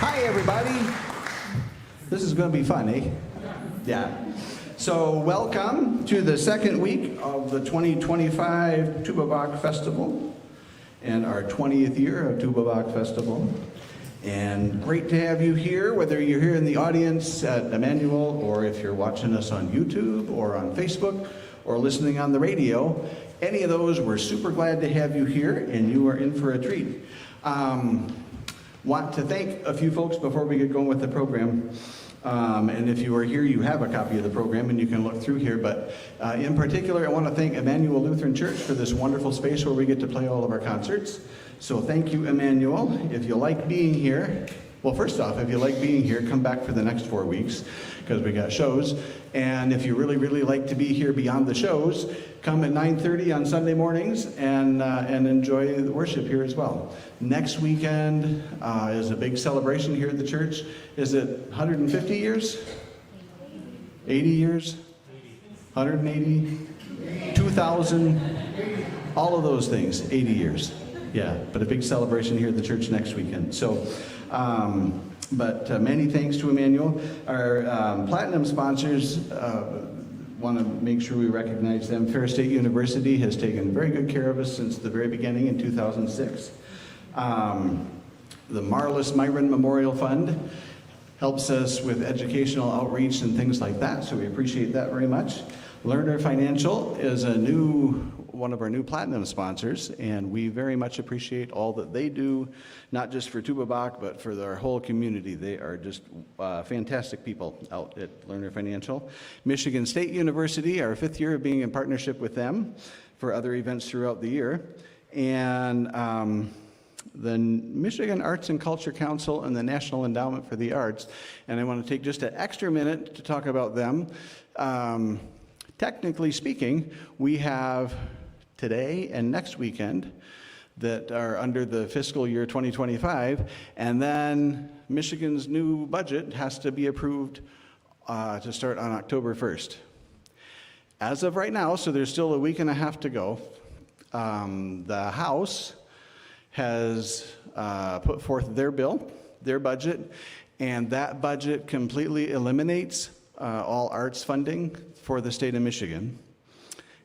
Hi, everybody. This is going to be fun, eh? Yeah. So welcome to the second week of the 2025 Tuba Bach Festival and our 20th year of Tuba Bach Festival. And great to have you here, whether you're here in the audience at Emmanuel or if you're watching us on YouTube or on Facebook or listening on the radio. Any of those, we're super glad to have you here, and you are in for a treat. Want to thank a few folks before we get going with the program. And if you are here, you have a copy of the program and you can look through here. But in particular, I want to thank Emmanuel Lutheran Church for this wonderful space where we get to play all of our concerts. So thank you, Emmanuel. If you like being here, well, first off, if you like being here, come back for the next 4 weeks because we got shows. And if you really, really like to be here beyond the shows, come at 9:30 on Sunday mornings and enjoy the worship here as well. Next weekend is a big celebration here at the church. Is it 150 years? 80 years? 180? 2,000? All of those things, 80 years. Yeah, but a big celebration here at the church next weekend. So, many thanks to Emmanuel. Our platinum sponsors, want to make sure we recognize them. Ferris State University has taken very good care of us since the very beginning in 2006. The Marlis Myron Memorial Fund helps us with educational outreach and things like that, so we appreciate that very much. Lerner Financial is one of our new platinum sponsors, and we very much appreciate all that they do, not just for Tuba Bach, but for our whole community. They are just fantastic people out at Lerner Financial. Michigan State University, our 5th year of being in partnership with them for other events throughout the year. And the Michigan Arts and Culture Council and the National Endowment for the Arts. And I want to take just an extra minute to talk about them. Technically speaking, we have today and next weekend that are under the fiscal year 2025, and then Michigan's new budget has to be approved to start on October 1st. As of right now, so there's still a week and a half to go, the House has put forth their bill, their budget, and that budget completely eliminates all arts funding for the state of Michigan.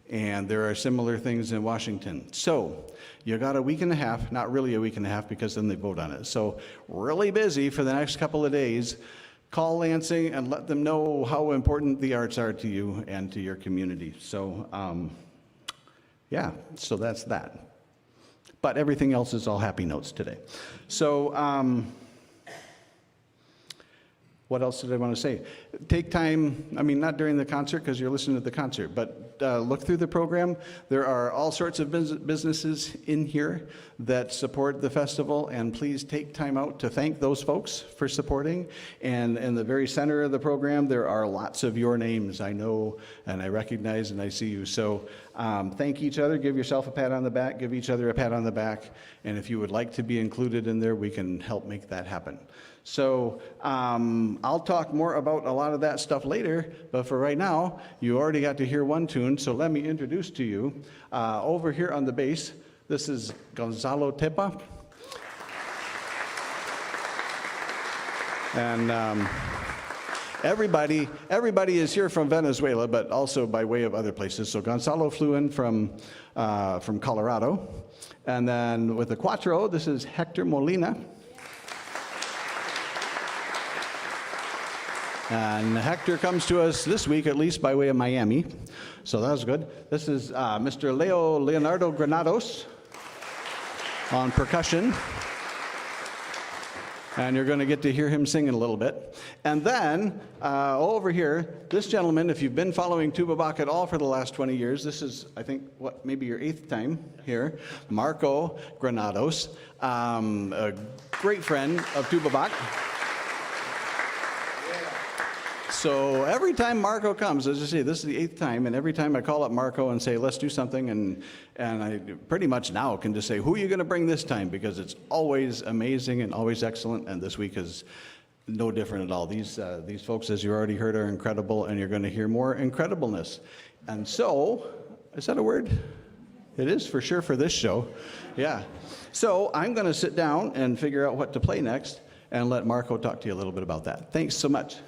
And there are similar things in Washington. So you got a week and a half, not really a week and a half because then they vote on it. So really busy for the next couple of days. Call Lansing and let them know how important the arts are to you and to your community. So yeah, so that's that. But everything else is all happy notes today. So What else did I want to say? Take time, I mean, not during the concert because you're listening to the concert, but look through the program. There are all sorts of businesses in here that support the festival, and please take time out to thank those folks for supporting. And in the very center of the program, there are lots of your names. I know, and I recognize, and I see you. So thank each other, give yourself a pat on the back, give each other a pat on the back, and if you would like to be included in there, we can help make that happen. So I'll talk more about a lot of that stuff later, but for right now, you already got to hear one tune, so let me introduce to you, over here on the bass, this is Gonzalo Teppa. And everybody is here from Venezuela, but also by way of other places. So Gonzalo flew in from Colorado. And then with the cuatro, this is Hector Molina. And Hector comes to us this week, at least by way of Miami. So that was good. This is Mr. Leonardo Granados on percussion. And you're going to get to hear him sing in a little bit. And then over here, this gentleman, if you've been following Tuba Bach at all for the last 20 years, this is, I think, what, maybe your 8th time here, Marco Granados, a great friend of Tuba Bach. So every time Marco comes, as I say, this is the 8th time, and every time I call up Marco and say, let's do something, and I pretty much now can just say, who are you going to bring this time? Because it's always amazing and always excellent, and this week is no different at all. These folks, as you already heard, are incredible, and you're going to hear more incredibleness. And so, is that a word? It is for sure for this show. Yeah. So I'm going to sit down and figure out what to play next, and let Marco talk to you a little bit about that. Thanks so much.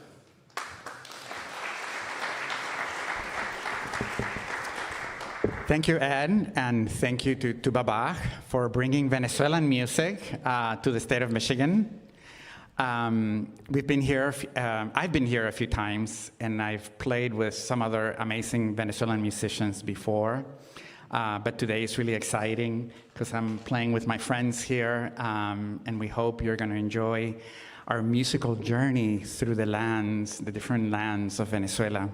Thank you, Ed, and thank you to Tuba Bach for bringing Venezuelan music to the state of Michigan. We've been here, I've been here a few times, and I've played with some other amazing Venezuelan musicians before. But today is really exciting because I'm playing with my friends here, and we hope you're going to enjoy our musical journey through the different lands of Venezuela.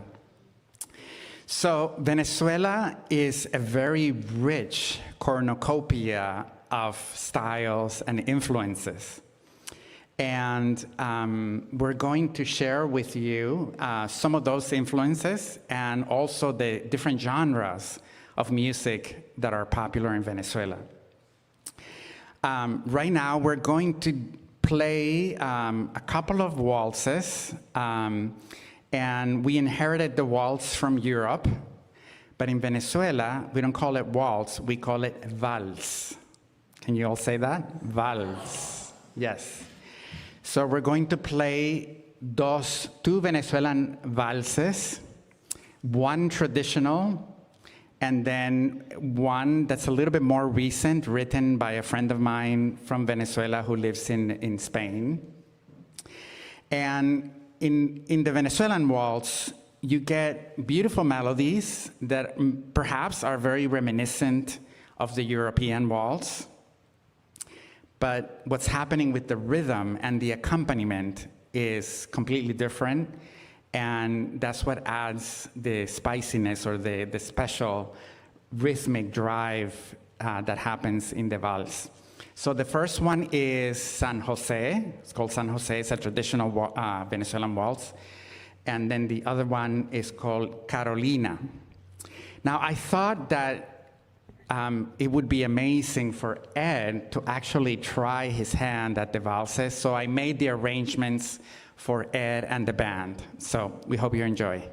So Venezuela is a very rich cornucopia of styles and influences. And we're going to share with you some of those influences and also the different genres of music that are popular in Venezuela. Right now, we're going to play a couple of waltzes. And we inherited the waltz from Europe, but in Venezuela, we don't call it waltz, we call it valse. Can you all say that? Valse, yes. So we're going to play two Venezuelan valses, one traditional, and then one that's a little bit more recent, written by a friend of mine from Venezuela who lives in Spain. And in the Venezuelan waltz, you get beautiful melodies that perhaps are very reminiscent of the European waltz. But what's happening with the rhythm and the accompaniment is completely different, and that's what adds the spiciness or the special rhythmic drive that happens in the valse. So the first one is San Jose. It's called San Jose. It's a traditional Venezuelan waltz. And then the other one is called Carolina. Now, I thought that it would be amazing for Ed to actually try his hand at the valses. So I made the arrangements for Ed and the band. So we hope you enjoy.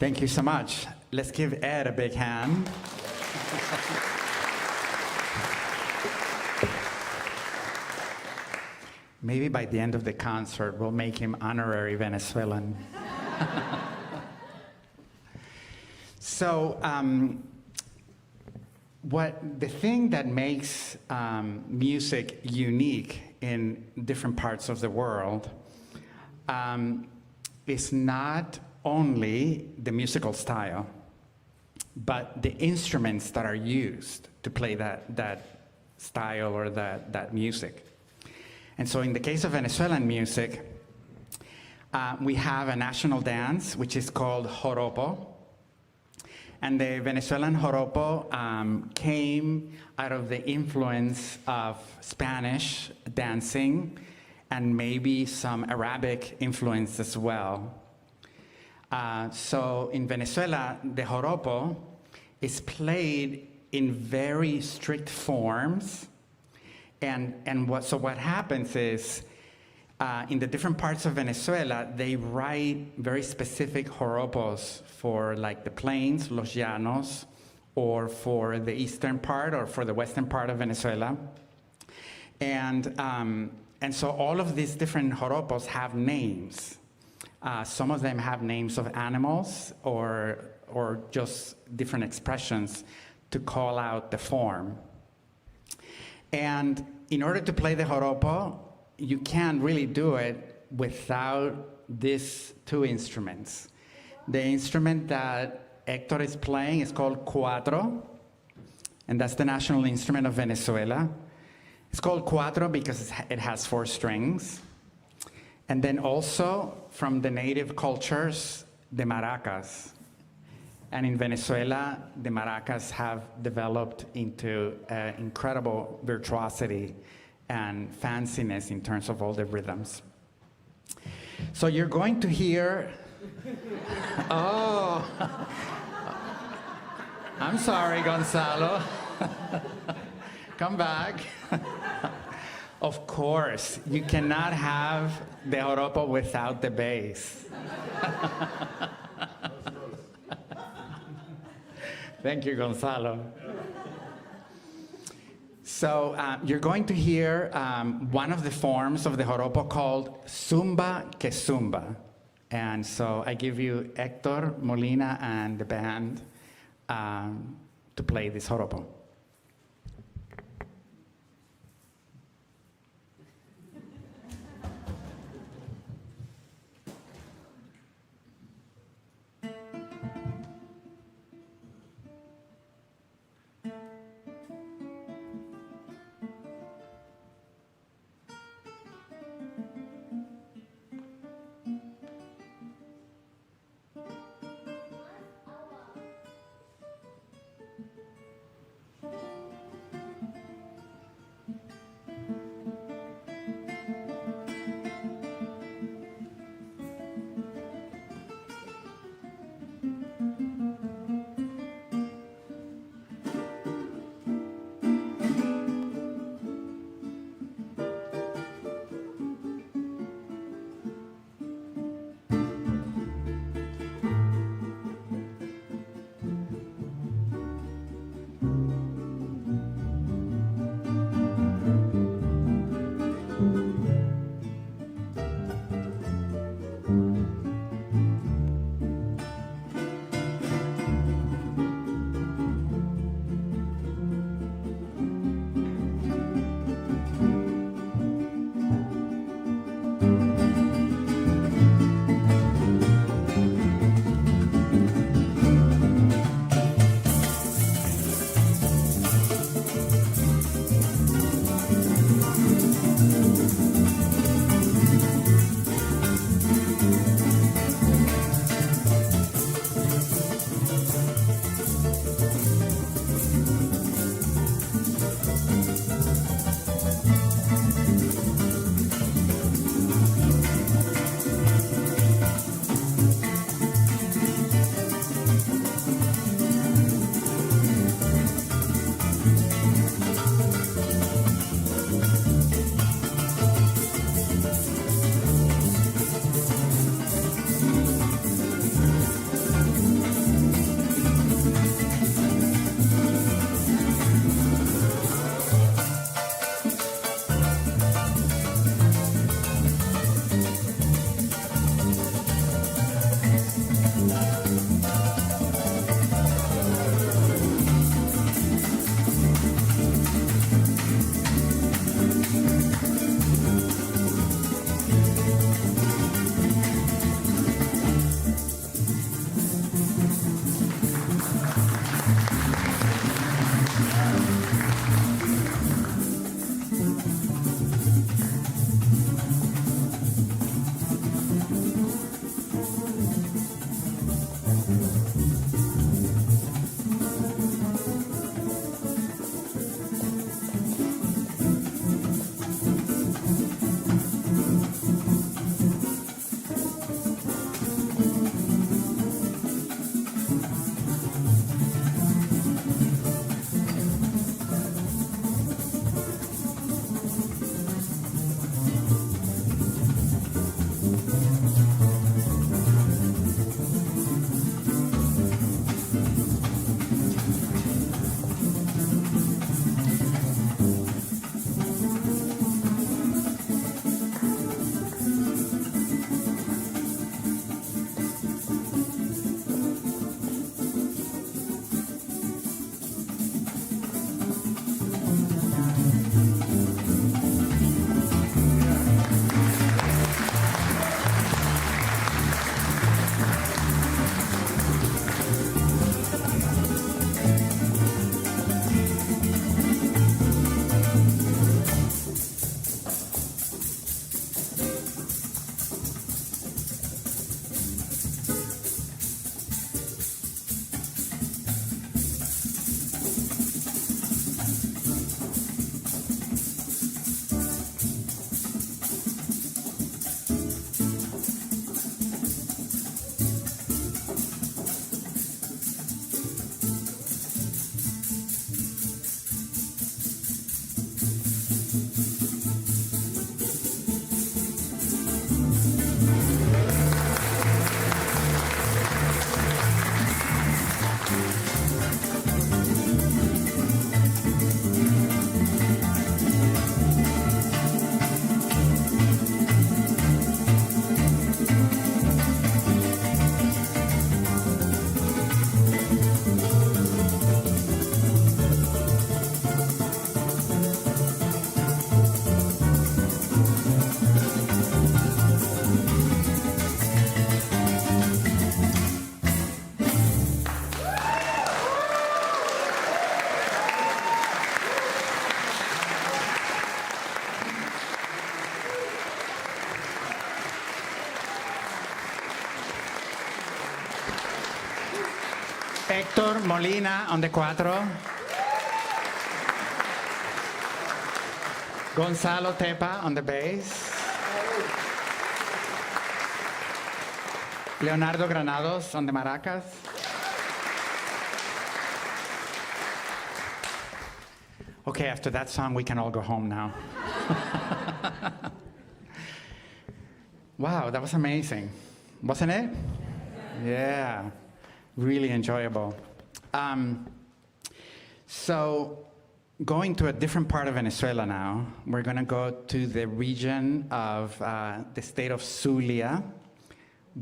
Thank you so much. Let's give Ed a big hand. Maybe by the end of the concert, we'll make him honorary Venezuelan. So, the thing that makes music unique in different parts of the world is not only the musical style, but the instruments that are used to play that style or that music. And so in the case of Venezuelan music, we have a national dance, which is called horopo. And the Venezuelan horopo came out of the influence of Spanish dancing and maybe some Arabic influence as well. So in Venezuela, the horopo is played in very strict forms. And what happens is, in the different parts of Venezuela, they write very specific horopos for like the plains, los llanos, or for the eastern part or for the western part of Venezuela. And so all of these different horopos have names. Some of them have names of animals or just different expressions to call out the form. And in order to play the horopo, you can't really do it without these two instruments. The instrument that Hector is playing is called cuatro, and that's the national instrument of Venezuela. It's called cuatro because it has 4 strings. And then also from the native cultures, the maracas. And in Venezuela, the maracas have developed into incredible virtuosity and fanciness in terms of all the rhythms. So you're going to hear, oh, I'm sorry, Gonzalo. Come back. Of course, you cannot have the horopo without the bass. Thank you, Gonzalo. So you're going to hear one of the forms of the joropo called Zumba que Zumba. And so I give you Hector Molina and the band to play this joropo. Hector Molina on the cuatro. Gonzalo Teppa on the bass. Leonardo Granados on the maracas. Okay, after that song, we can all go home now. Wow, that was amazing, wasn't it? Yeah, really enjoyable. So, going to a different part of Venezuela now, we're going to go to the region of the state of Zulia,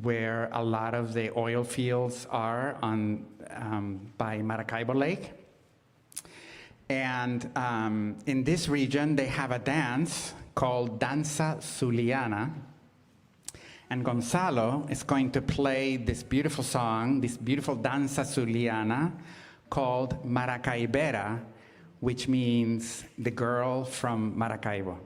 where a lot of the oil fields are by Maracaibo Lake. And in this region, they have a dance called Danza Suliana. And Gonzalo is going to play this beautiful song, this beautiful Danza Suliana called Maracaibera, which means the girl from Maracaibo.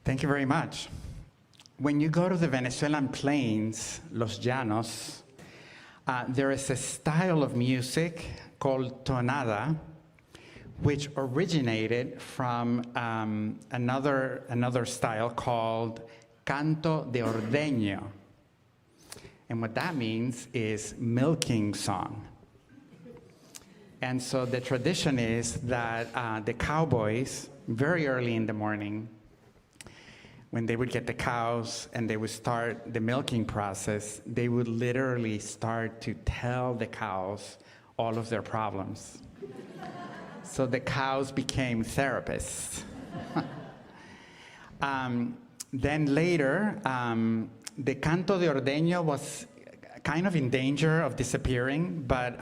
Thank you very much. When you go to the Venezuelan plains, Los Llanos, there is a style of music called tonada, which originated from another style called canto de ordeño. And what that means is milking song. And so the tradition is that the cowboys, very early in the morning, when they would get the cows and they would start the milking process, they would literally start to tell the cows all of their problems. So the cows became therapists. Then later, the canto de ordeño was kind of in danger of disappearing, but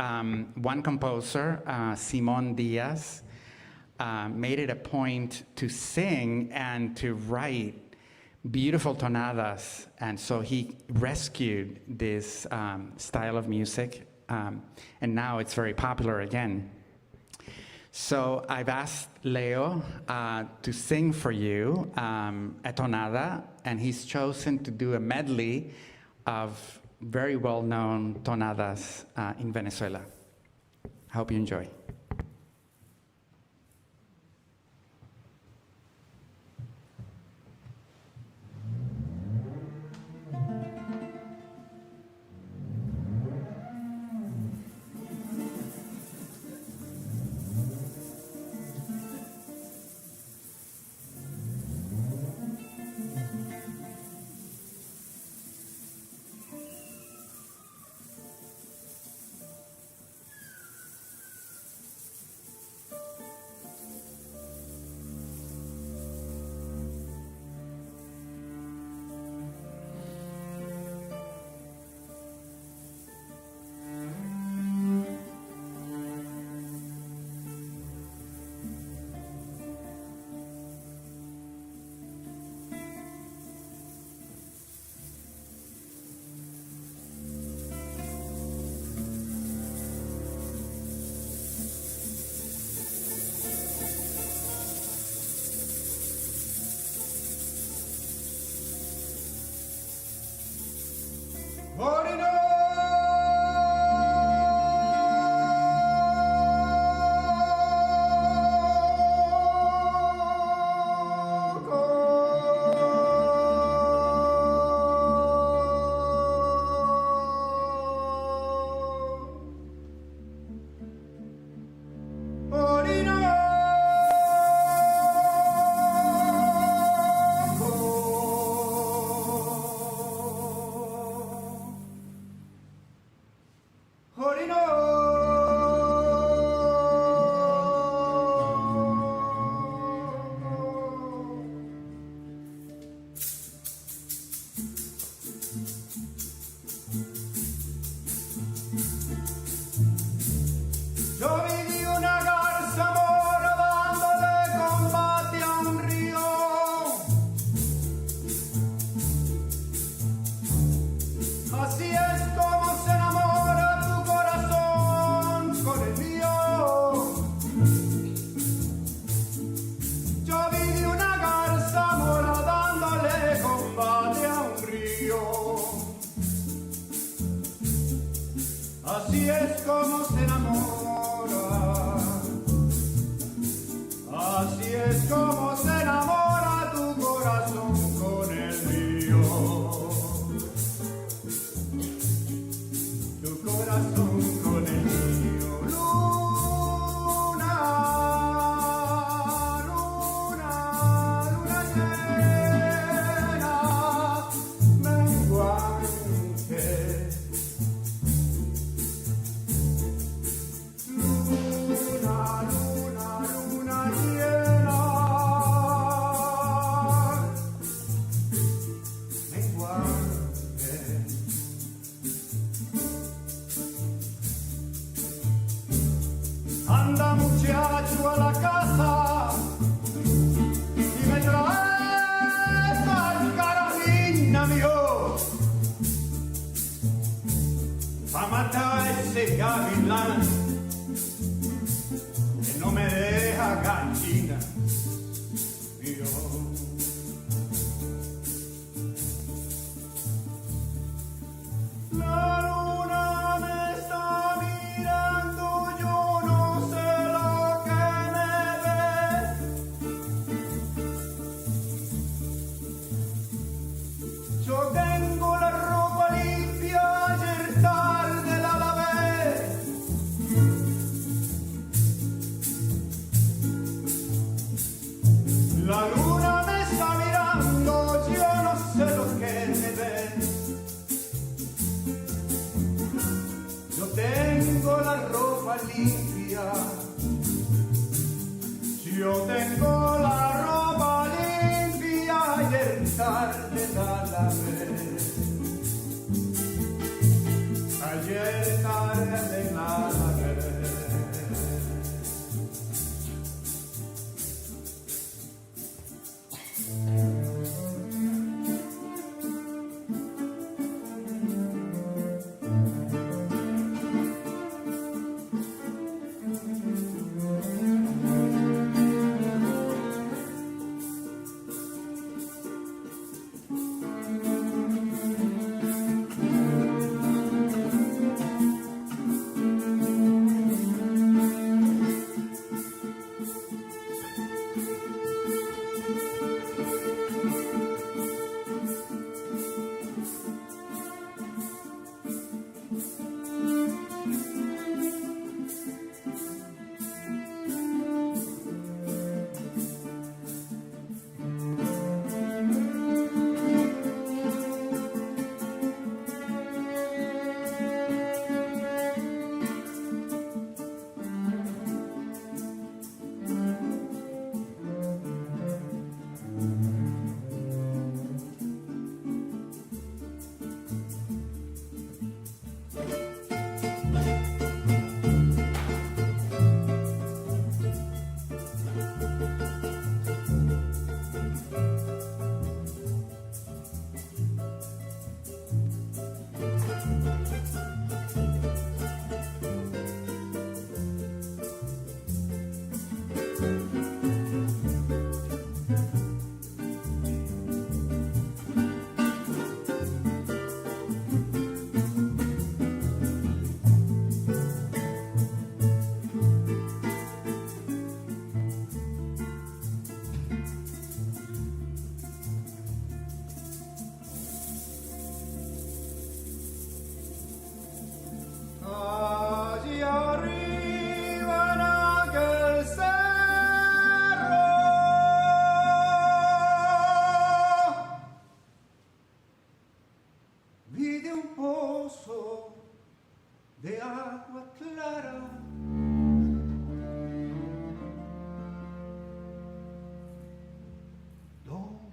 one composer, Simón Díaz, made it a point to sing and to write beautiful tonadas, and so he rescued this style of music, and now it's very popular again. So I've asked Leo to sing for you a tonada, and he's chosen to do a medley of very well-known tonadas in Venezuela. I hope you enjoy. tengo la ropa limpia. Yo tengo la ropa limpia y el tarde la vez. Ayer tarde la vez.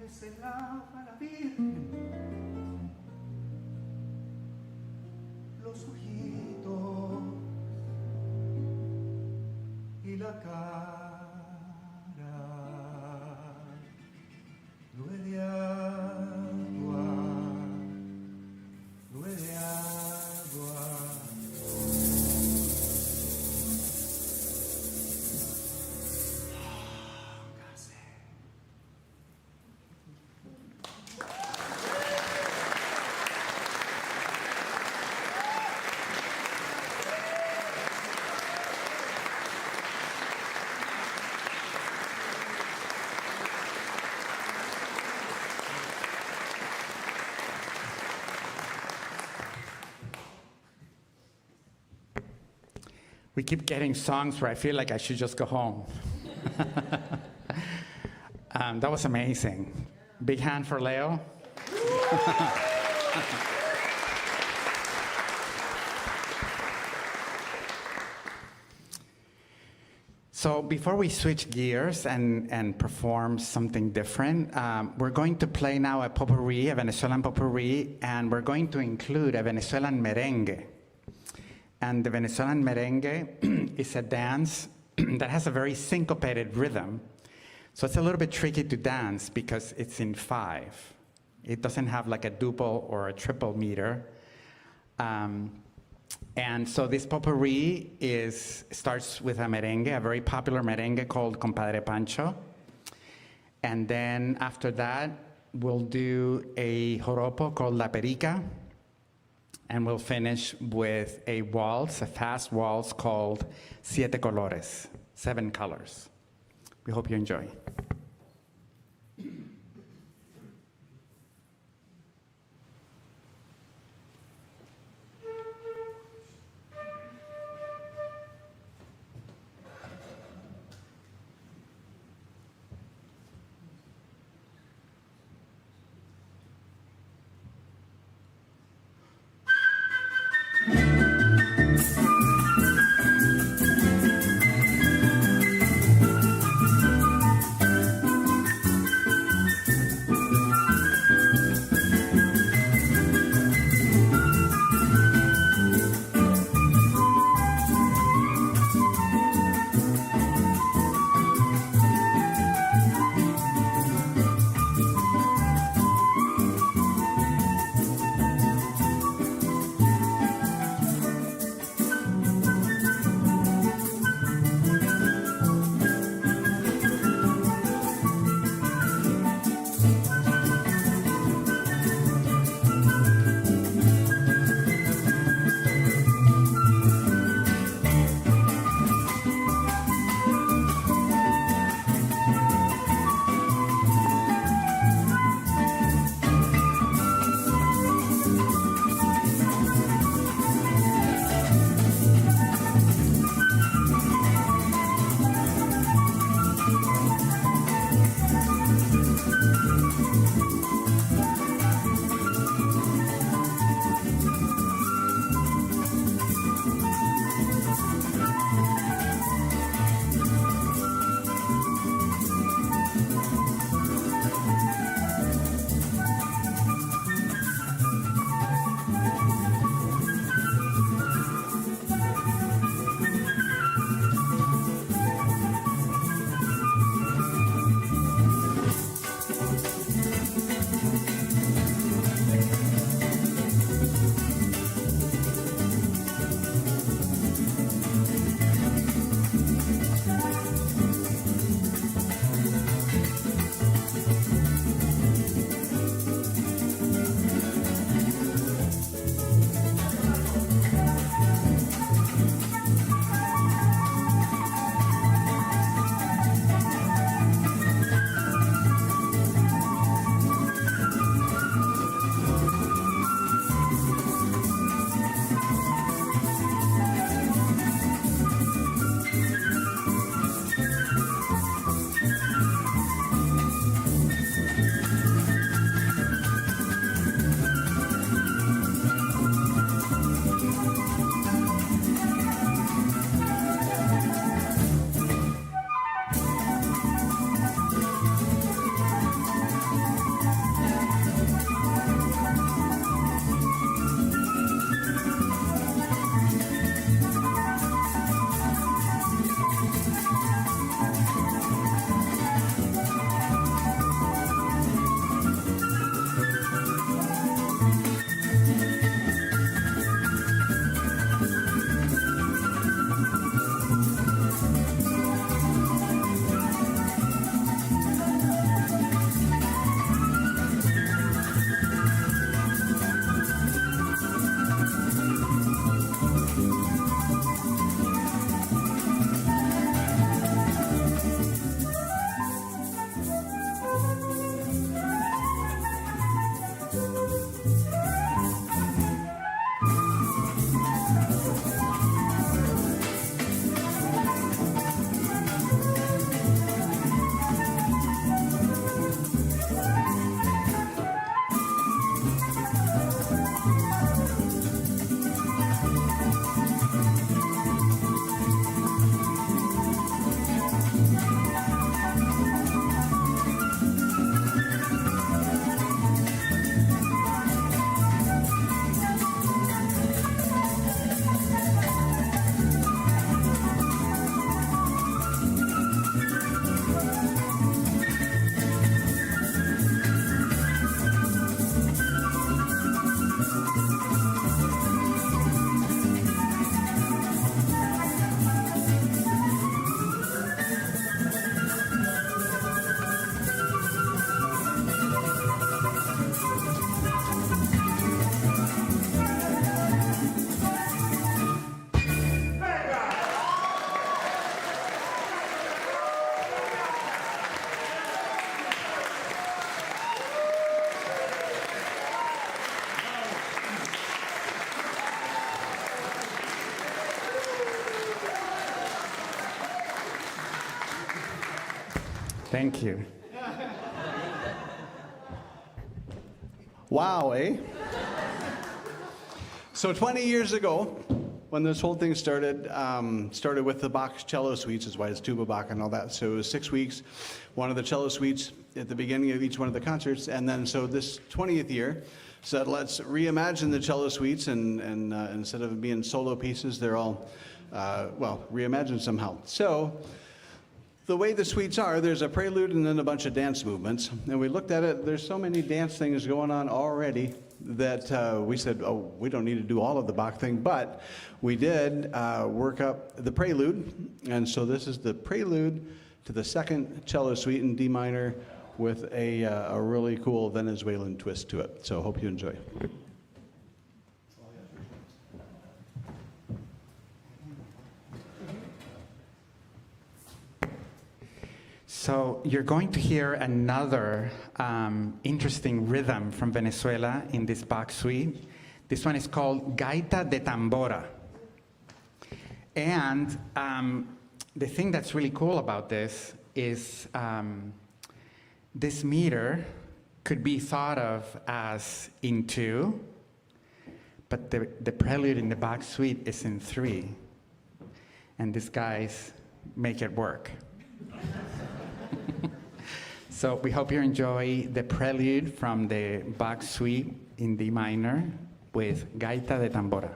Se lava la Virgen los ojitos y la cara. Nube de agua, nube de agua. We keep getting songs where I feel like I should just go home. That was amazing. Big hand for Leo. So before we switch gears and perform something different, we're going to play now a potpourri, a Venezuelan potpourri, and we're going to include a Venezuelan merengue. And the Venezuelan merengue is a dance that has a very syncopated rhythm. So it's a little bit tricky to dance because it's in 5. It doesn't have like a duple or a triple meter. And so this potpourri starts with a merengue, a very popular merengue called Compadre Pancho. And then after that, we'll do a joropo called La Perica. And we'll finish with a waltz, a fast waltz called Siete Colores, 7 colors. We hope you enjoy. Thank you. Wow, eh? So 20 years ago, when this whole thing started, started with the Bach cello suites, is why it's Tuba Bach and all that. So it was 6 weeks, one of the cello suites at the beginning of each one of the concerts. And then so this 20th year said, let's reimagine the cello suites, and instead of being solo pieces, they're all, well, reimagined somehow. So the way the suites are, there's a prelude and then a bunch of dance movements. And we looked at it, there's so many dance things going on already that we said, oh, we don't need to do all of the Bach thing, but we did work up the prelude. And so this is the prelude to the second cello suite in D minor with a really cool Venezuelan twist to it. So hope you enjoy. So you're going to hear another interesting rhythm from Venezuela in this Bach suite. This one is called Gaita de Tambora. And the thing that's really cool about this is this meter could be thought of as in 2, but the prelude in the Bach suite is in 3. And these guys make it work. So we hope you enjoy the prelude from the Bach suite in D minor with Gaita de Tambora.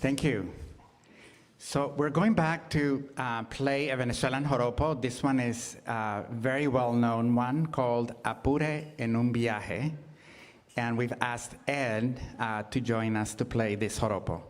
Thank you. So we're going back to play a Venezuelan horopo. This one is a very well-known one called Apure en un Viaje. And we've asked Ed to join us to play this horopo.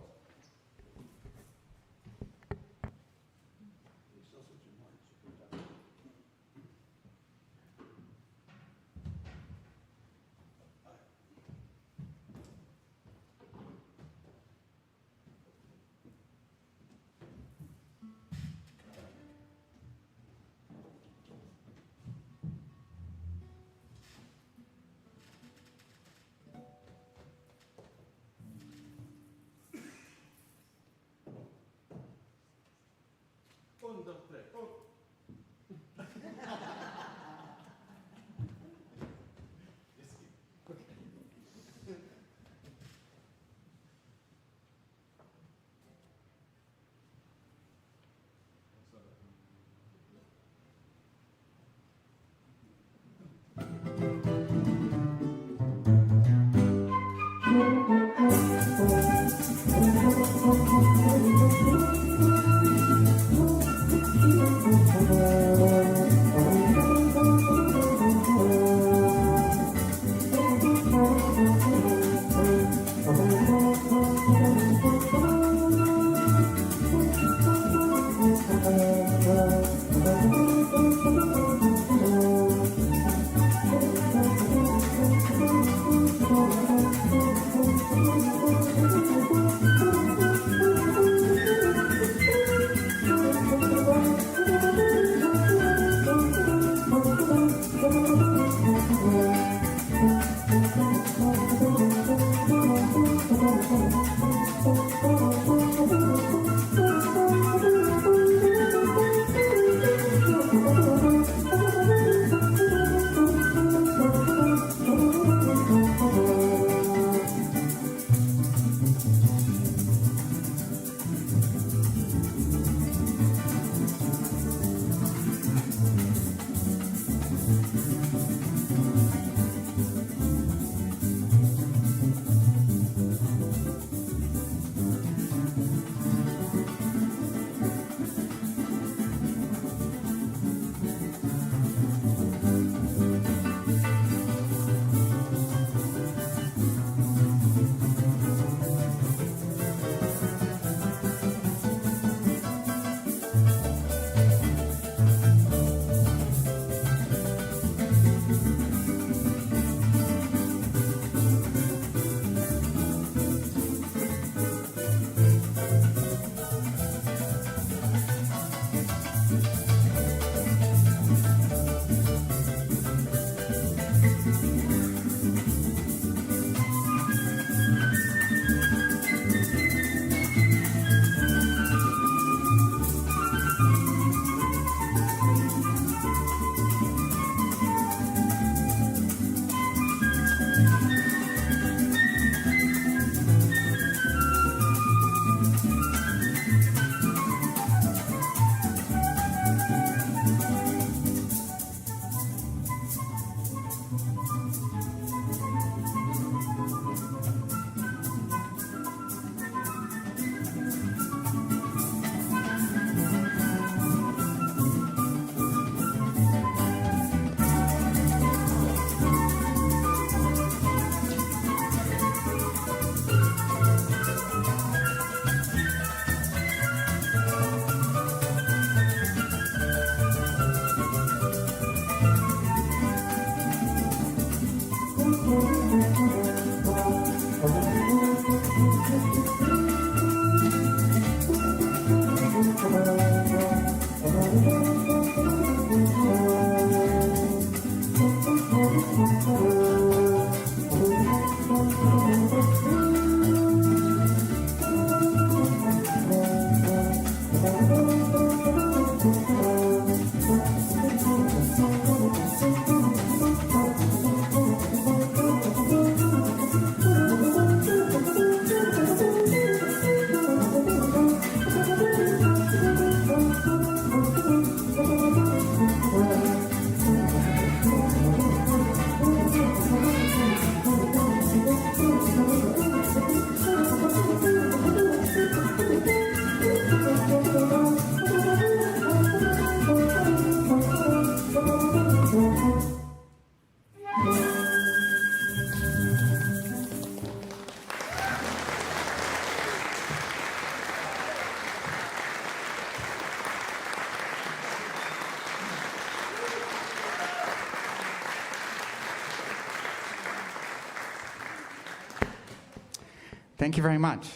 Thank you very much.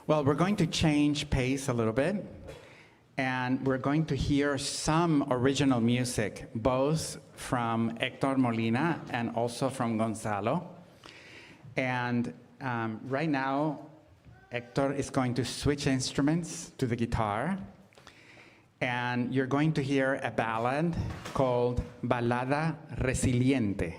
Well, we're going to change pace a little bit, and we're going to hear some original music, both from Hector Molina and also from Gonzalo. And right now, Hector is going to switch instruments to the guitar, and you're going to hear a ballad called Balada Resiliente.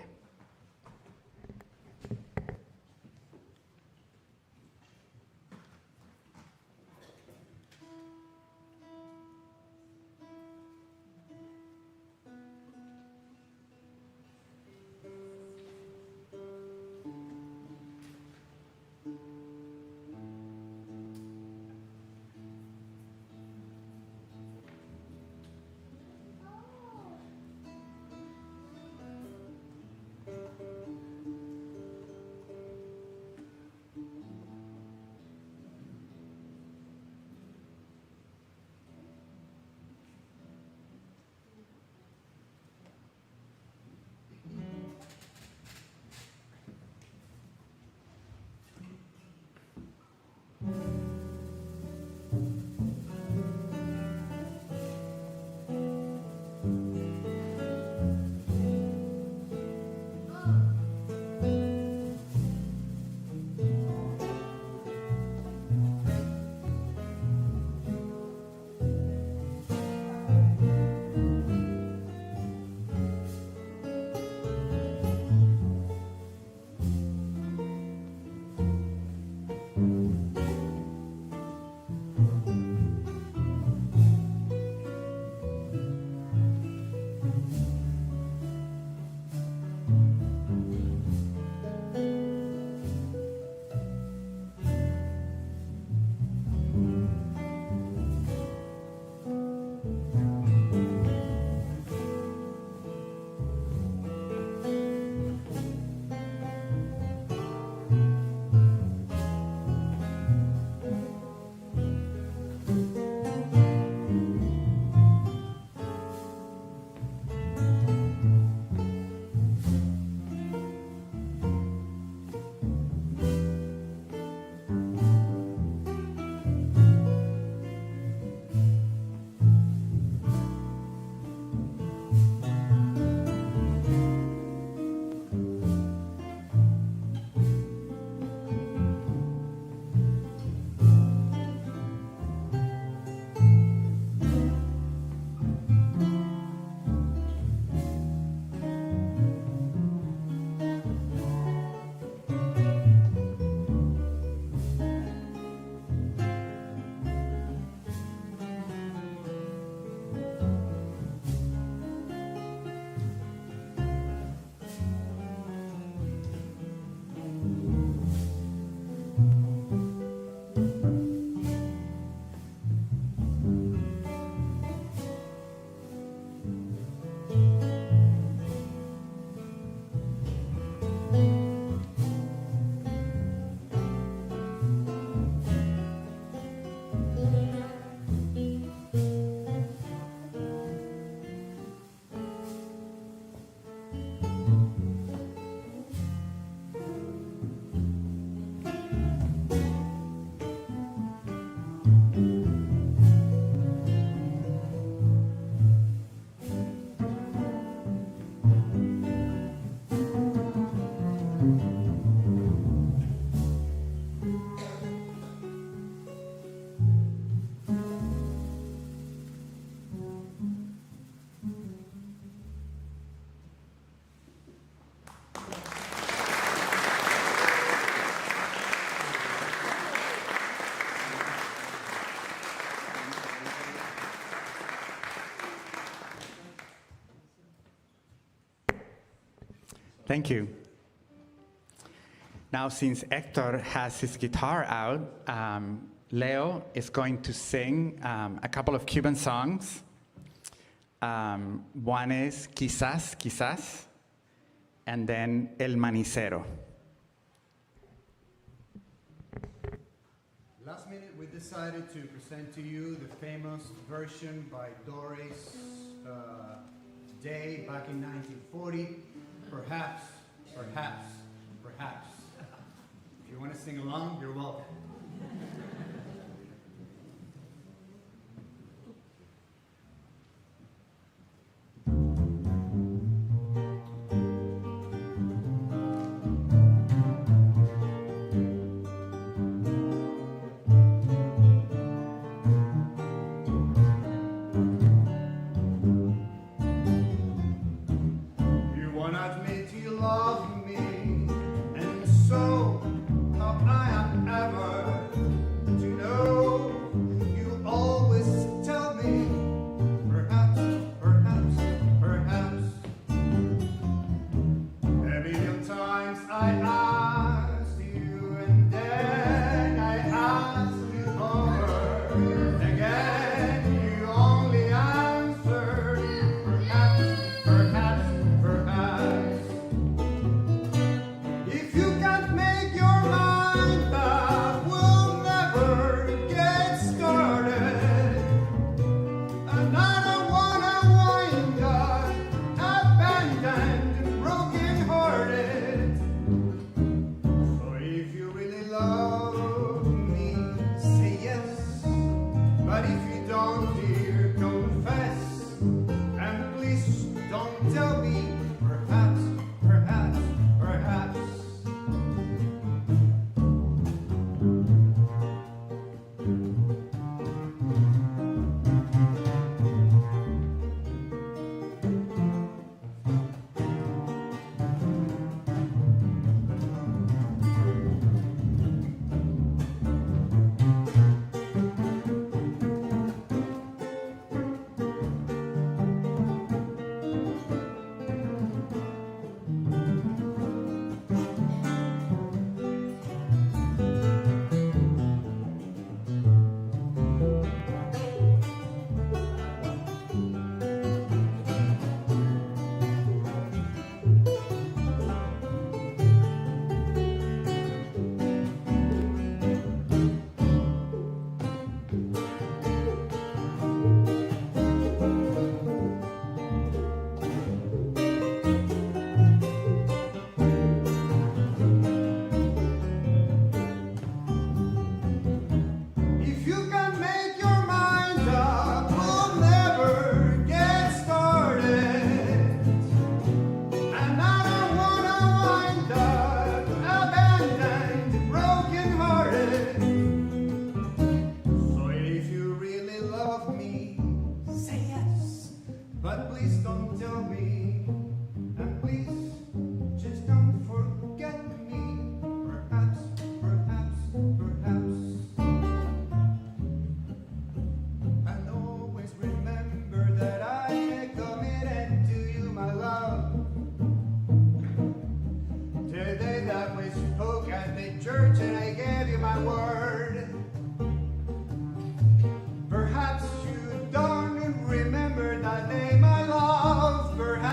Thank you. Now, since Hector has his guitar out, Leo is going to sing a couple of Cuban songs. One is Quizás, Quizás, and then El Manicero. Last minute, we decided to present to you the famous version by Doris Day back in 1940. Perhaps. If you want to sing along, you're welcome. You wanted me to love me, and so how I am ever to know. You always tell me, perhaps, perhaps, perhaps. A million times I asked you, and then I asked you over again. You only answered, perhaps, perhaps, perhaps. If you can't make your mind up, we'll never get started. And I don't wanna wind up abandoned and broken-hearted. So if you really love me, say yes. But if you don't, dear, confess. And please don't tell me, perhaps, perhaps, perhaps. If you can make your mind up, we'll never get started. And I don't wanna wind up abandoned, broken-hearted. So if you really love me, say yes. But please don't tell me, and please just don't forget me. Perhaps, perhaps, perhaps. And always remember that I committed to you, my love. The day that we spoke at the church and I gave you my word. Perhaps you don't remember that day, my love. Perhaps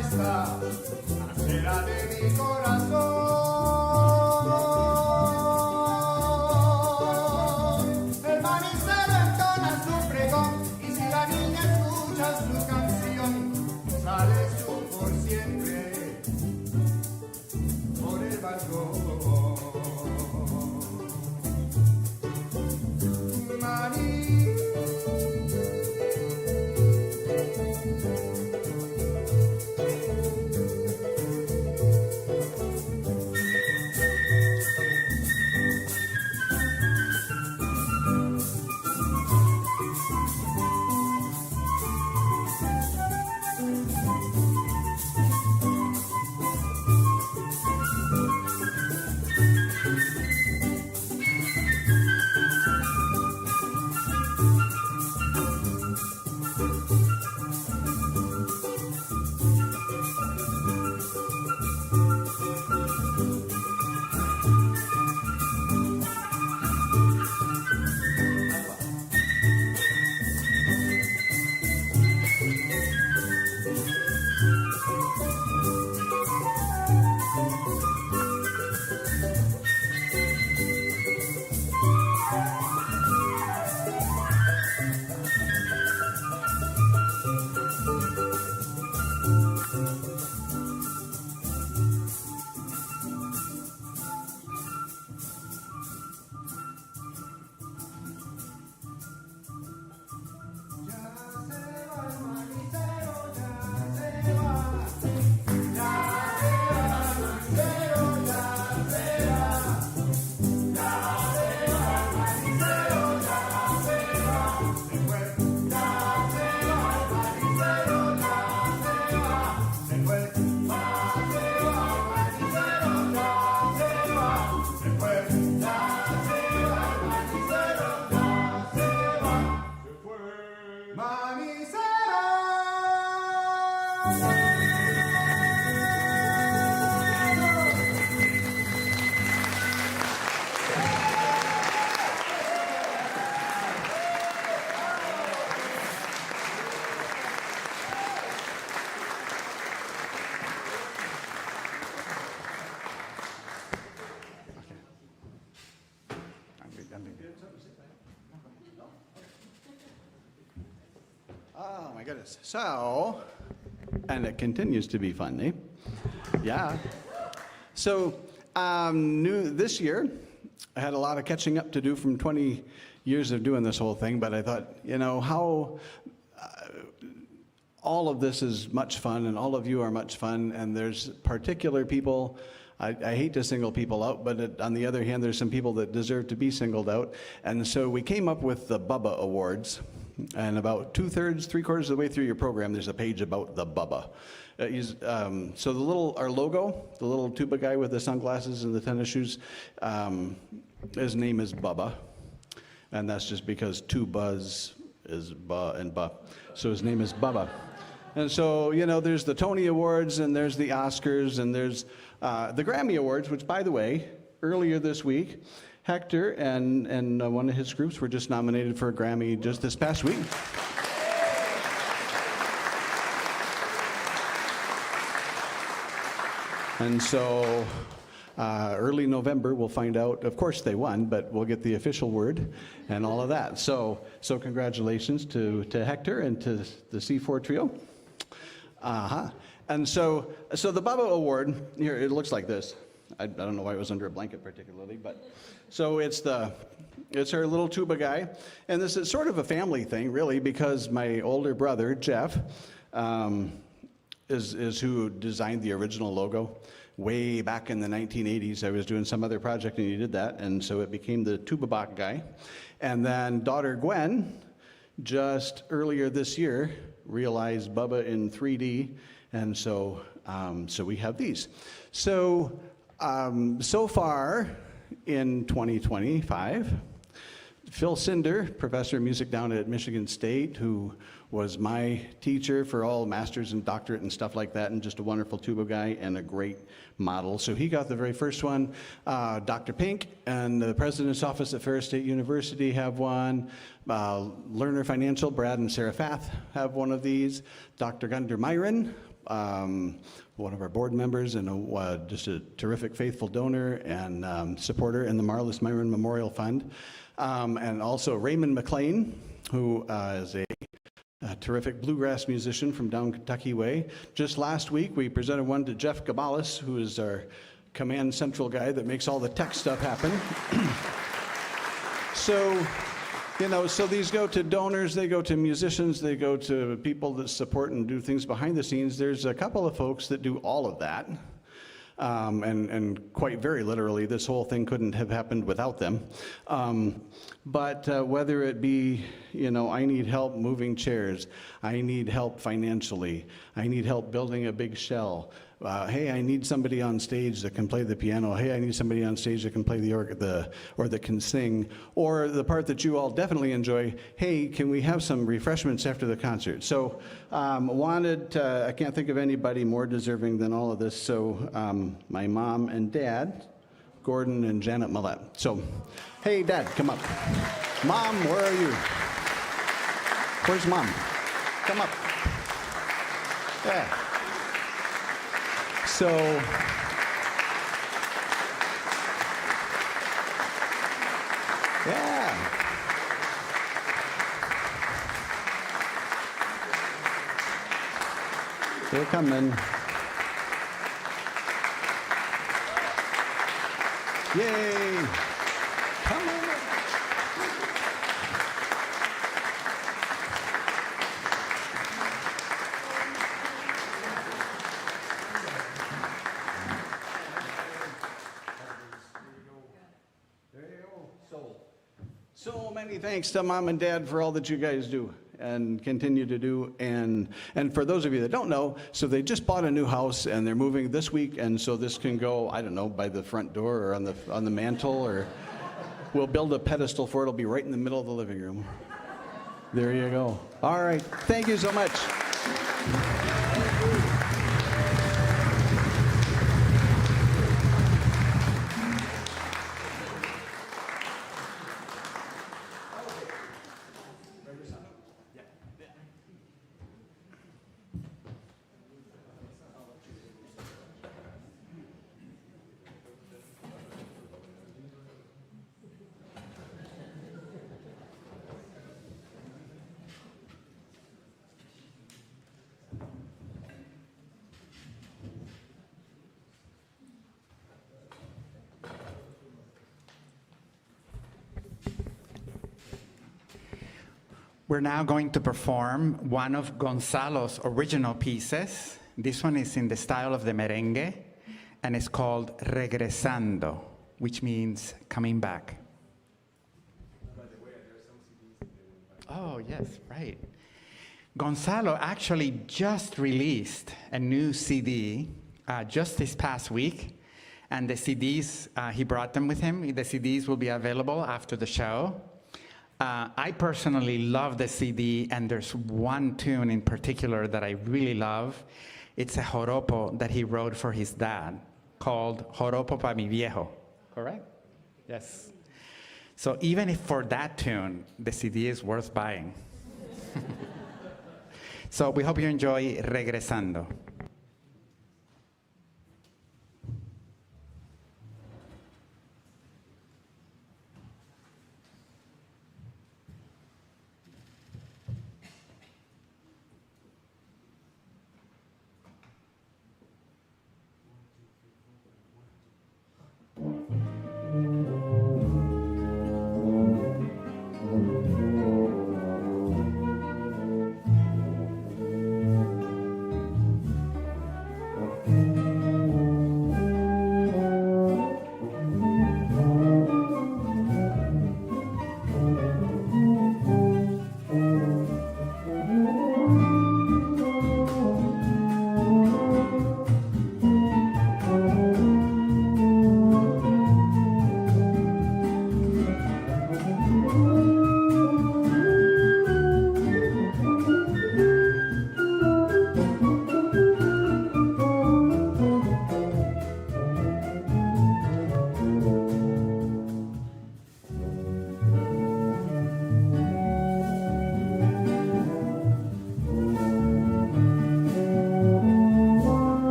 está, acera de mi corazón. El manicero entona su pregón y si la niña escucha su canción, sales tú por siempre por el balcón. Oh my goodness. So, and it continues to be fun, eh? Yeah. So, this year, I had a lot of catching up to do from 20 years of doing this whole thing, but I thought, you know, how all of this is much fun, and all of you are much fun, and there's particular people. I hate to single people out, but on the other hand, there's some people that deserve to be singled out. And so we came up with the Bubba Awards. And about 2/3, 3/4 of the way through your program, there's a page about the Bubba. So our logo, the little tuba guy with the sunglasses and the tennis shoes, his name is Bubba. And that's just because two buzz is ba and ba. So his name is Bubba. And so, you know, there's the Tony Awards, and there's the Oscars, and there's the Grammy Awards, which, by the way, earlier this week, Hector and one of his groups were just nominated for a Grammy just this past week. And so early November, we'll find out. Of course they won, but we'll get the official word and all of that. So congratulations to Hector and to the C4 Trio. And so the Bubba Award, here, it looks like this. I don't know why it was under a blanket particularly, but so it's our little tuba guy. And this is sort of a family thing, really, because my older brother, Jeff, is who designed the original logo. Way back in the 1980s, I was doing some other project and he did that, and so it became the Tuba Bach guy. And then daughter Gwen, just earlier this year, realized Bubba in 3D, and so we have these. So far in 2025, Phil Cinder, professor of music down at Michigan State, who was my teacher for all masters and doctorate and stuff like that, and just a wonderful tuba guy and a great model. So he got the very first one. Dr. Pink and the president's office at Ferris State University have one. Lerner Financial, Brad and Sarah Fath have one of these. Dr. Gunder Myron one of our board members and just a terrific faithful donor and supporter in the Marlis Myron Memorial Fund. And also Raymond McLean, who is a terrific bluegrass musician from down Kentucky way. Just last week, we presented one to Jeff Gabalis, who is our command central guy that makes all the tech stuff happen. So, so these go to donors, they go to musicians, they go to people that support and do things behind the scenes. There's a couple of folks that do all of that. And quite very literally, this whole thing couldn't have happened without them. But whether it be, I need help moving chairs, I need help financially, I need help building a big shell. Hey, I need somebody on stage that can play the piano. Hey, I need somebody on stage that can play the organ, or that can sing. Or the part that you all definitely enjoy, hey, can we have some refreshments after the concert? So I can't think of anybody more deserving than all of this. So my mom and dad, Gordon and Janet Millett. So, hey, Dad, come up. Mom, where are you? Where's Mom? Come up. Yeah. So, yeah. They're coming. Yay. Come on. So many thanks to Mom and Dad for all that you guys do and continue to do. And for those of you that don't know, so they just bought a new house and they're moving this week, and so this can go, I don't know, by the front door or on the mantle, or we'll build a pedestal for it. It'll be right in the middle of the living room. There you go. All right. Thank you so much. We're now going to perform one of Gonzalo's original pieces. This one is in the style of the merengue, and it's called Regresando, which means coming back. By the way, there are some CDs. Oh, yes, right. Gonzalo actually just released a new CD just this past week, and the CDs, he brought them with him. The CDs will be available after the show. I personally love the CD, and there's one tune in particular that I really love. It's a horopo that he wrote for his dad called Horopo pa mi viejo. Correct? Yes. So even if for that tune, the CD is worth buying. So we hope you enjoy Regresando.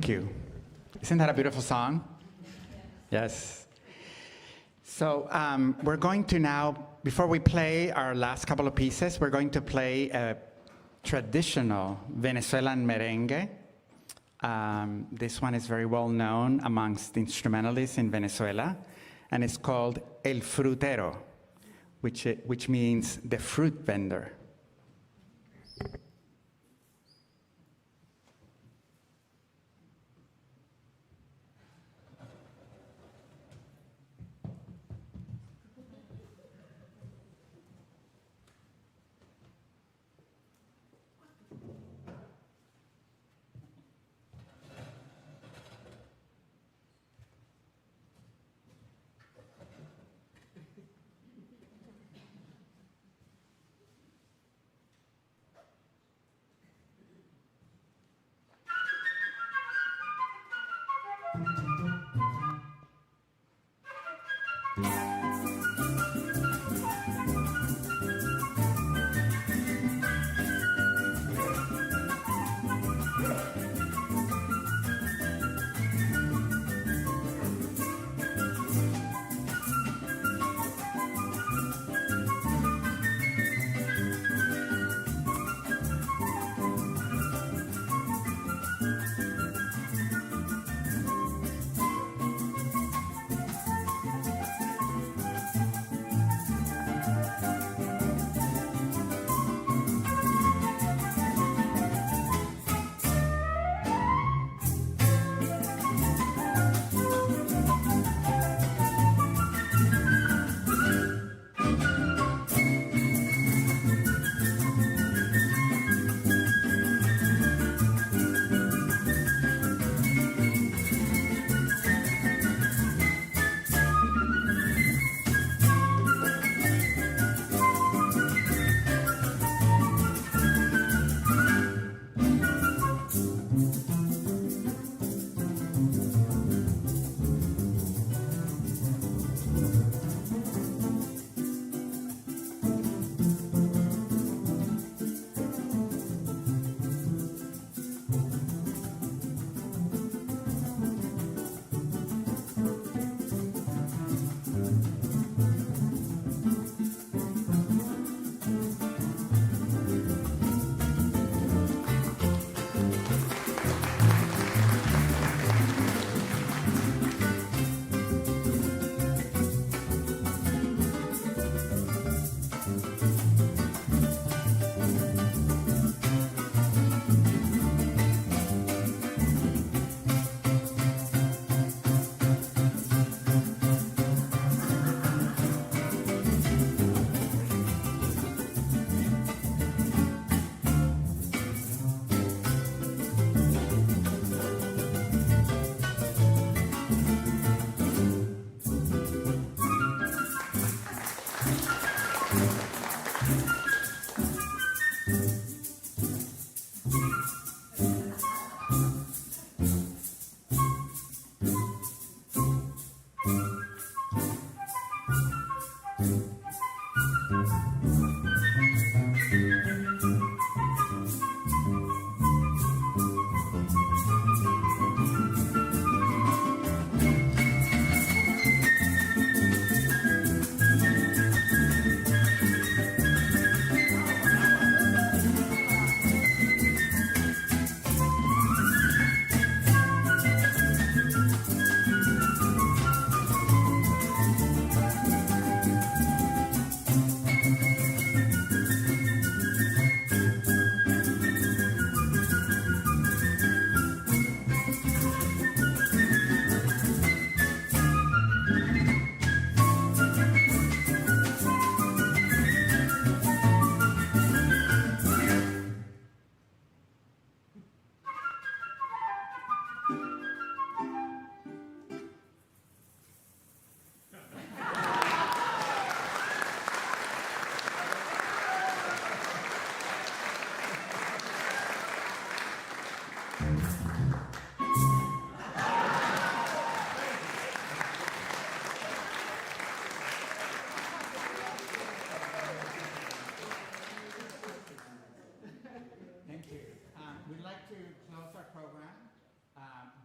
Thank you. Isn't that a beautiful song? Yes. So we're going to now, before we play our last couple of pieces, we're going to play a traditional Venezuelan merengue. This one is very well known amongst instrumentalists in Venezuela, and it's called El Frutero, which means the fruit vendor.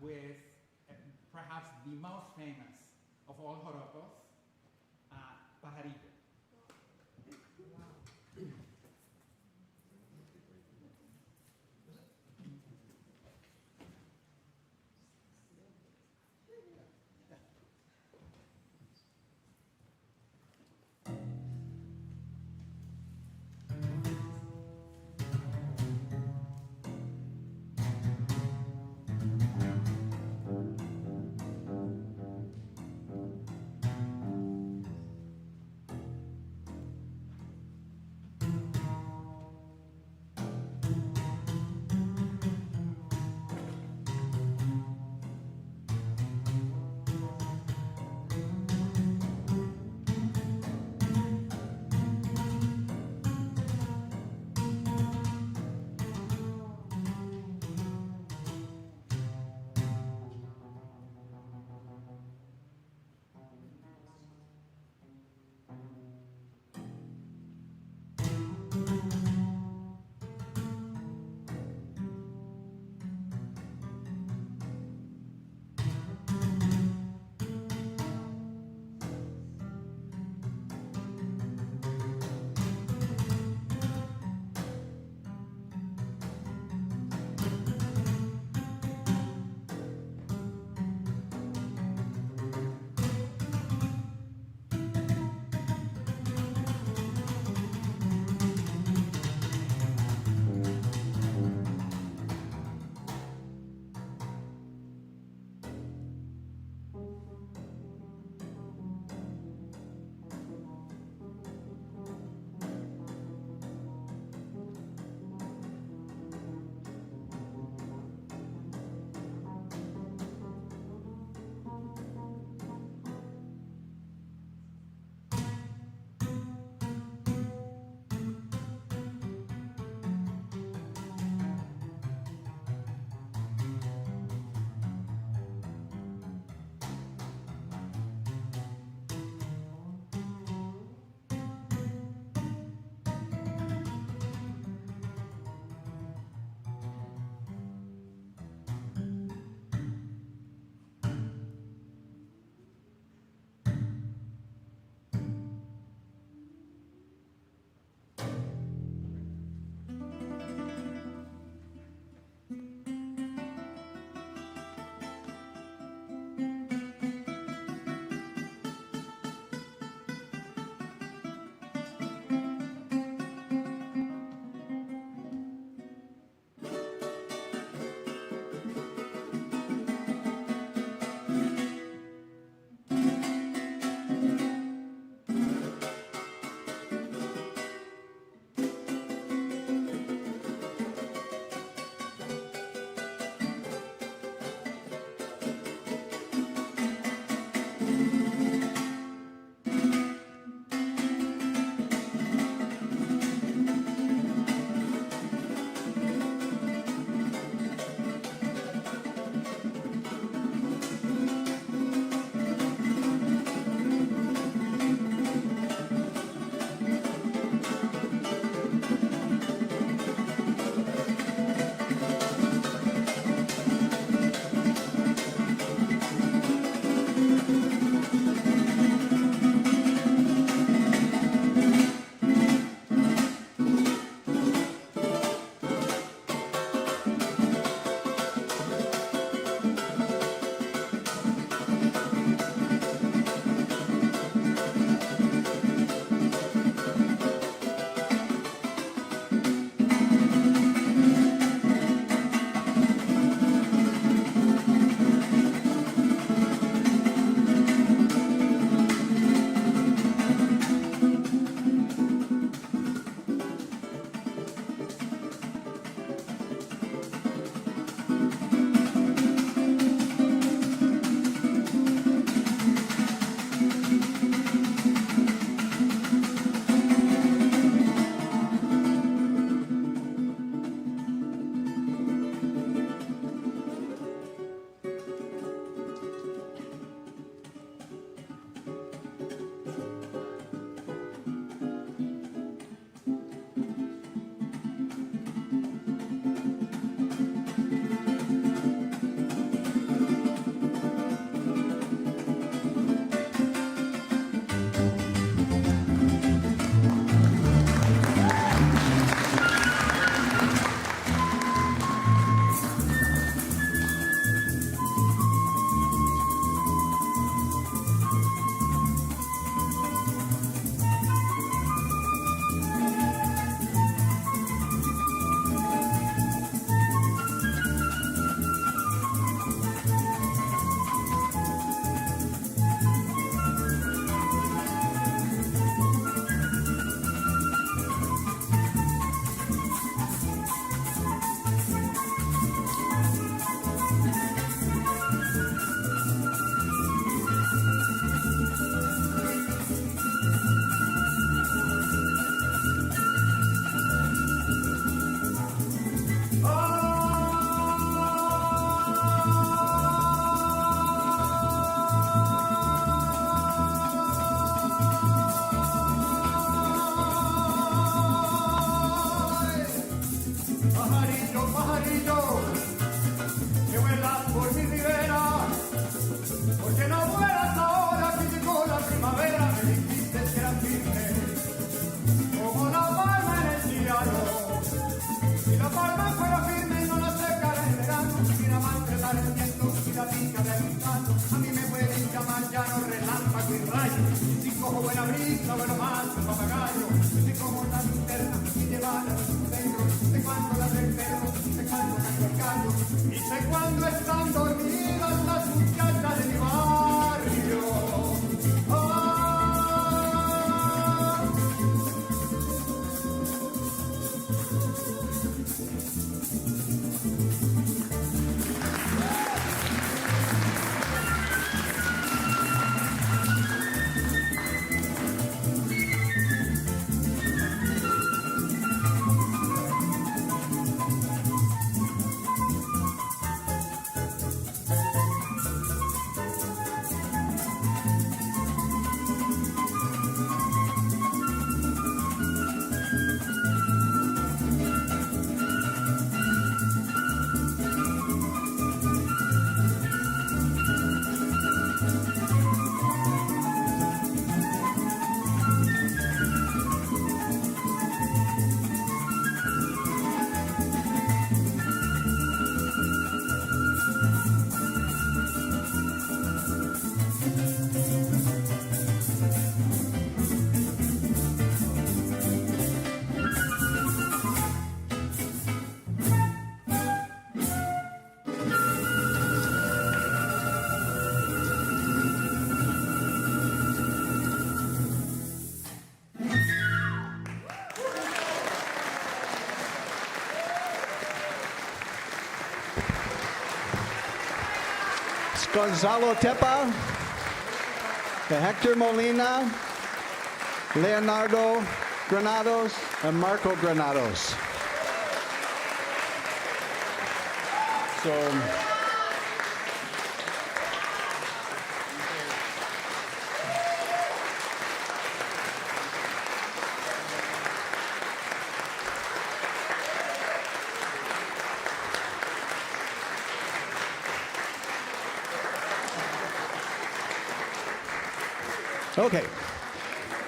with perhaps the most famous of all joropos, Pajarito. pajarillo que vuelas por mi ribera, porque no vuelas ahora que llegó la primavera, me dijiste que era firme, como la palma en el cielo. Si la palma fuera firme no la secará en verano, si la maltratar el viento y la pica del gusano, a mí me pueden llamar llano, relámpago y rayo, si cojo buena brisa, bueno más que papagayo, si cojo la linterna y llevarla dentro, sé cuándo las enfermo, sé cuándo canto el gallo, y sé cuándo están dormidas las muchachas de mi barrio. Ah. Gonzalo Teppa, Hector Molina, Leonardo Granados, and Marco Granados. So, okay,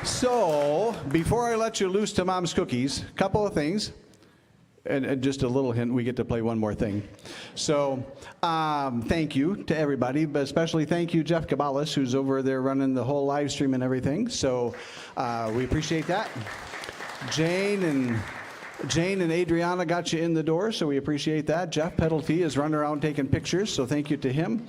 so before I let you loose to Mom's Cookies, a couple of things, and just a little hint, we get to play one more thing. So thank you to everybody, but especially thank you, Jeff Caballas, who's over there running the whole live stream and everything. So we appreciate that. Jane and Adriana got you in the door, so we appreciate that. Jeff Peddlety is running around taking pictures, so thank you to him.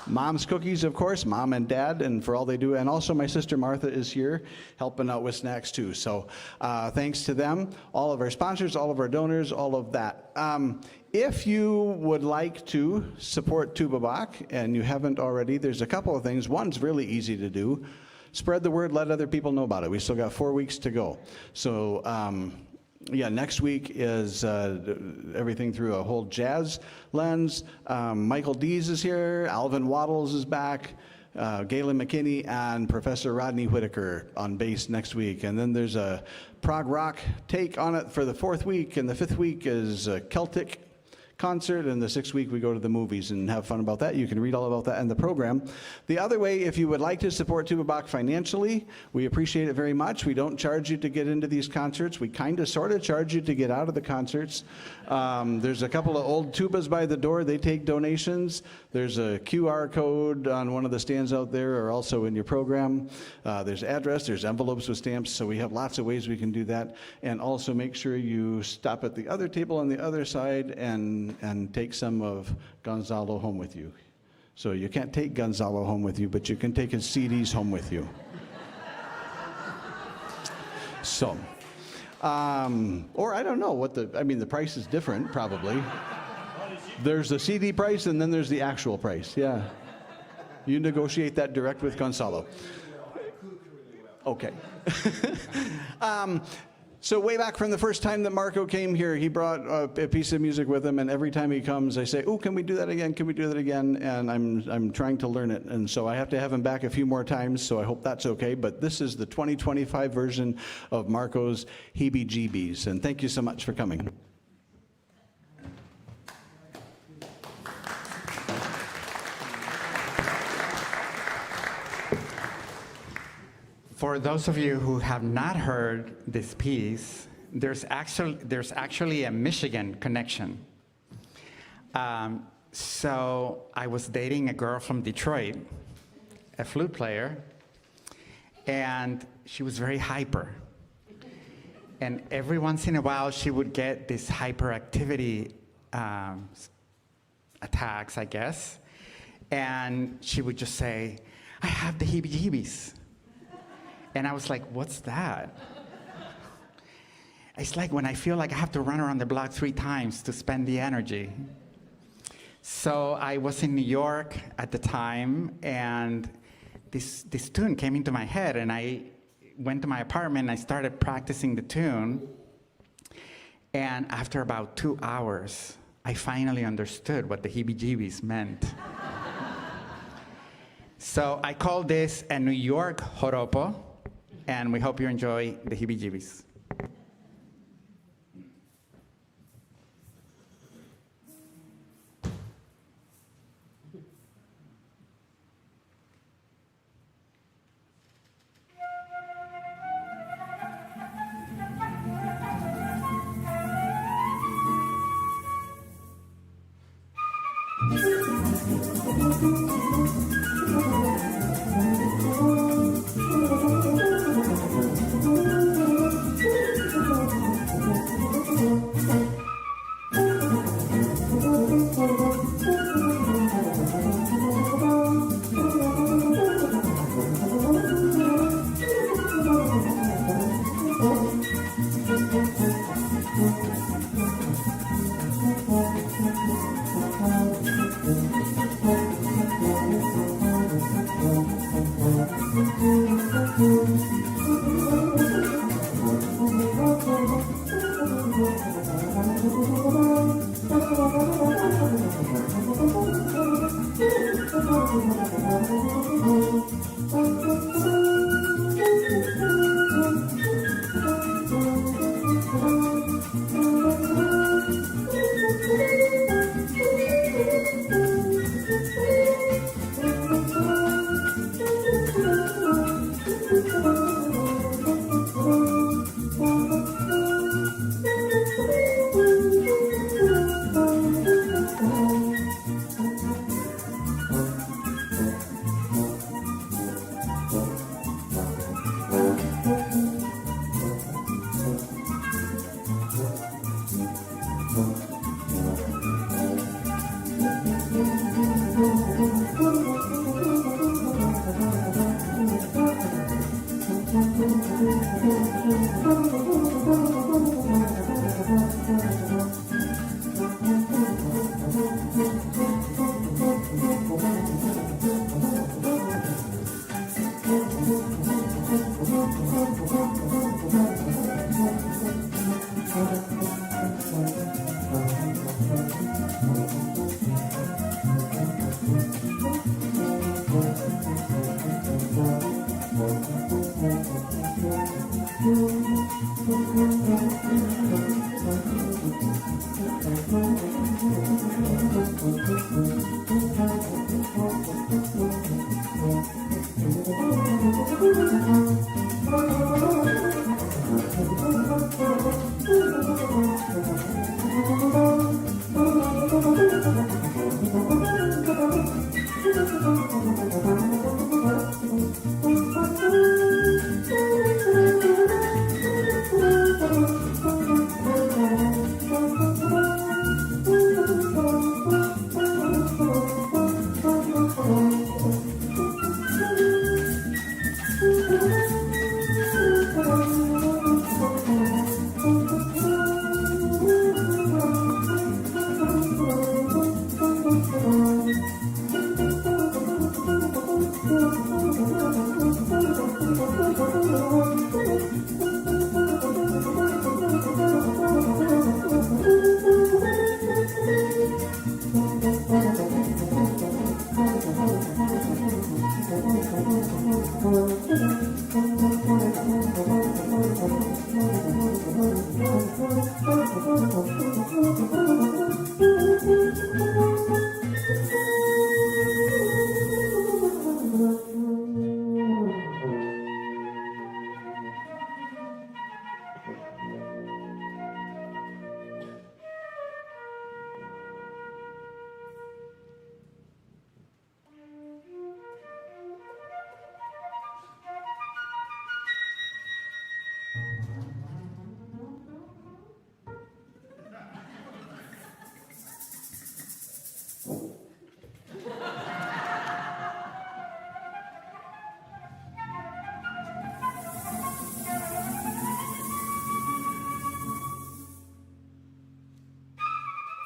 Mom's Cookies, of course, Mom and Dad, and for all they do. And also my sister Martha is here helping out with snacks too. So thanks to them, all of our sponsors, all of our donors, all of that. If you would like to support Tuba Bach, and you haven't already, there's a couple of things. One's really easy to do. Spread the word, let other people know about it. We still got 4 weeks to go. So yeah, next week is everything through a whole jazz lens. Michael Dees is here, Alvin Waddles is back, Galen McKinney, and Professor Rodney Whitaker on bass next week. And then there's a prog rock take on it for the 4th week, and the 5th week is a Celtic concert, and the 6th week we go to the movies and have fun about that. You can read all about that in the program. The other way, if you would like to support Tuba Bach financially, we appreciate it very much. We don't charge you to get into these concerts. We kind of sort of charge you to get out of the concerts. There's a couple of old tubas by the door. They take donations. There's a QR code on one of the stands out there, or also in your program. There's address, there's envelopes with stamps, so we have lots of ways we can do that. And also make sure you stop at the other table on the other side and take some of Gonzalo home with you. So you can't take Gonzalo home with you, but you can take his CDs home with you. So, or I don't know what the price is different, probably. There's the CD price and then there's the actual price, yeah. You negotiate that direct with Gonzalo. Okay. So way back from the first time that Marco came here, he brought a piece of music with him, and every time he comes, I say, "Oh, can we do that again? Can we do that again?" And I'm trying to learn it, and so I have to have him back a few more times, so I hope that's okay. But this is the 2025 version of Marco's Heebie-Jeebies, and thank you so much for coming. For those of you who have not heard this piece, there's actually a Michigan connection. So I was dating a girl from Detroit, a flute player, and she was very hyper. And every once in a while, she would get this hyperactivity attacks, I guess. And she would just say, "I have the heebie-jeebies." And I was like, "What's that?" It's like when I feel like I have to run around the block 3 times to spend the energy. So I was in New York at the time, and this tune came into my head, and I went to my apartment, and I started practicing the tune. And after about 2 hours, I finally understood what the heebie-jeebies meant. So I call this a New York horopo, and we hope you enjoy the heebie-jeebies.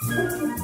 Thank